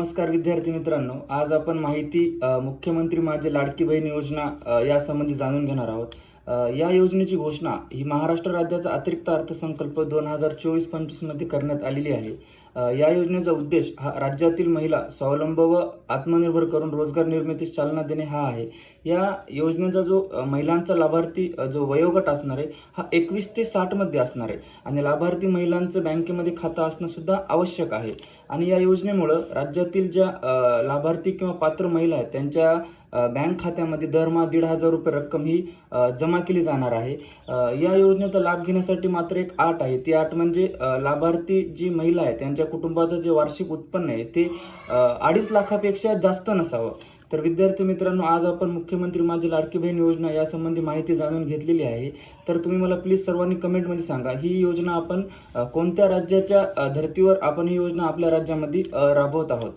नमस्कार विद्यार्थी मित्रांनो, आज आपण माहिती मुख्यमंत्री माझी लाडकी बहीण योजना यासंबंधी जाणून घेणार आहोत. या योजनेची घोषणा ही महाराष्ट्र राज्याचा अतिरिक्त अर्थसंकल्प 2024-25 मध्ये करण्यात आलेली आहे. या योजनेचा उद्देश हा राज्यातील महिला स्वावलंब व आत्मनिर्भर करून रोजगार निर्मितीस चालना देणे हा आहे. या योजनेचा जो महिलांचा लाभार्थी जो वयोगट असणार आहे हा 21 ते 60 मध्ये असणार आहे आणि लाभार्थी महिलांचं बँकेमध्ये खातं असणं सुद्धा आवश्यक आहे. आणि या योजनेमुळं राज्यातील ज्या लाभार्थी किंवा पात्र महिला आहेत त्यांच्या बँक खात्यामध्ये दरमहा 1,500 रुपये रक्कम ही जमा केली जाणार आहे. या योजनेचा लाभ घेण्यासाठी मात्र एक अट आहे. ती अट म्हणजे लाभार्थी जी महिला आहे त्यांच्या कुटुंबाचं जे वार्षिक उत्पन्न आहे ते 2.5 लाखापेक्षा जास्त नसावं. तर विद्यार्थी मित्रांनो, आज आपण मुख्यमंत्री माझी लाडकी बहीण योजना यासंबंधी माहिती जाणून घेतलेली आहे. तर तुम्ही मला प्लीज सर्वांनी कमेंटमध्ये सांगा, ही योजना आपण कोणत्या राज्याच्या धर्तीवर आपण ही योजना आपल्या राज्यामध्ये राबवत आहोत.